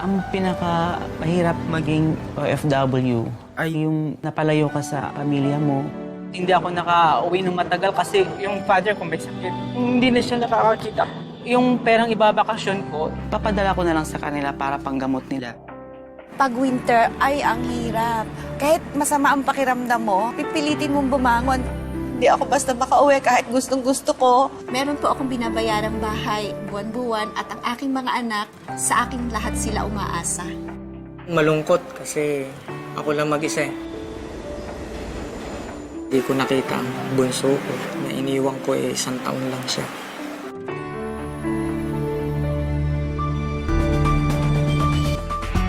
Ang pinaka-mahirap maging OFW ay yung napalayo ka sa pamilya mo. Hindi ako nakauwi ng matagal kasi yung father ko may sakit. Hindi na siya nakakakita. Yung perang ibabakasyon ko, Papadala ko na lang sa kanila para panggamot nila. Pag winter ay ang hirap. Kahit masama ang pakiramdam mo, pipilitin mong bumangon. Hindi ako basta makauwi kahit gustong-gusto ko. Meron po akong binabayarang bahay buwan-buwan at ang aking mga anak, sa aking lahat sila umaasa. Malungkot kasi ako lang mag-isa eh. Hindi ko nakita ang bunso ko na iniwan ko 1 taon lang siya.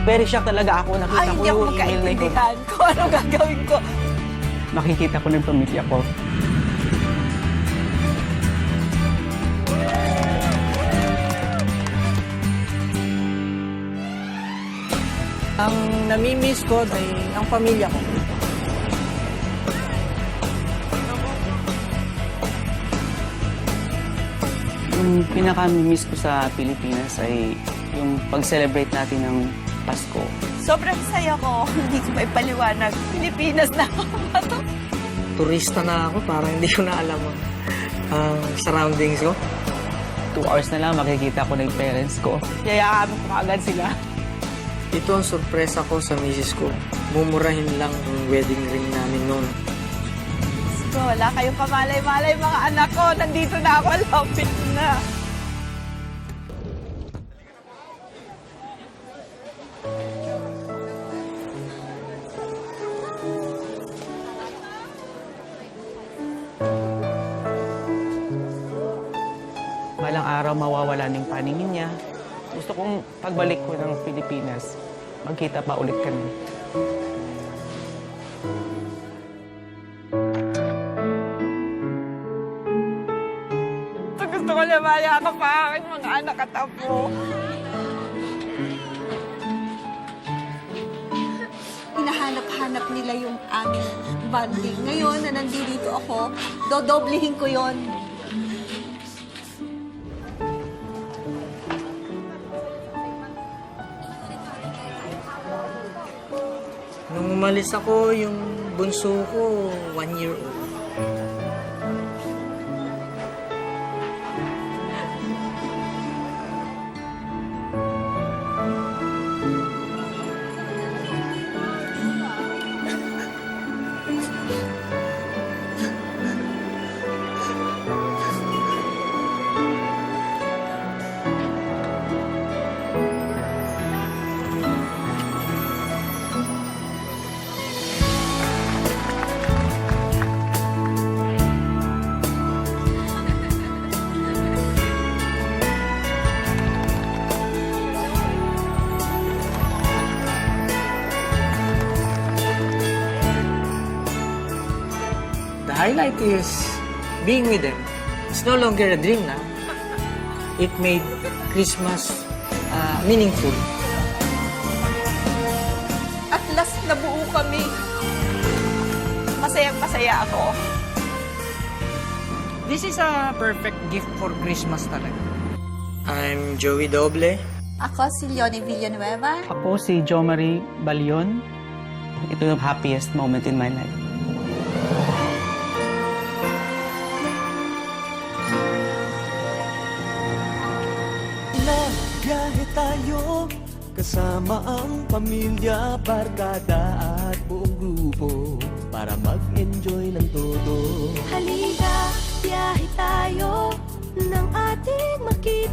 Very shocked talaga ako. Nakita Ay, ko hindi ako yung email na yun. magkaintindihan kung ano gagawin ko. Makikita ko ng pamilya ko. Ang namimiss ko ay ang pamilya ko. Yung pinaka-miss ko sa Pilipinas ay yung pag-celebrate natin ng Pasko. Sobrang saya ko. Hindi ko may paliwanag. Pilipinas na ako. Turista na ako, parang hindi ko na alam ang surroundings ko. 2 hours na lang makikita ko ng parents ko. yayakapin ko agad sila. Ito ang sorpresa ko sa misis ko. Mumurahin lang ang wedding ring namin noon. So, wala kayong kamalay-malay mga anak ko. Nandito na ako. Lapit na. Balang araw mawawala ng paningin niya. Gusto kong pagbalik ko ng Pilipinas, magkita pa ulit kami. Gusto ko na mayakap pa aking mga anak at apo. Hinahanap-hanap nila yung aming bonding. Ngayon na nandito ako, dodoblihin ko yon. Nung umalis ako, yung bunso ko, 1 year old. The highlight is being with them. It's no longer a dream now. It made Christmas meaningful. At last nabuo kami. Masayang-masaya ako. This is a perfect gift for Christmas talaga. I'm Joey Doble. Ako si Leonie Villanueva. Ako si Jo Marie Balion. Ito yung happiest moment in my life. Nagbiyahe tayo, kasama ang pamilya, barkada at buong grupo para mag-enjoy ng todo. Halika, biyahe tayo ng ating makita.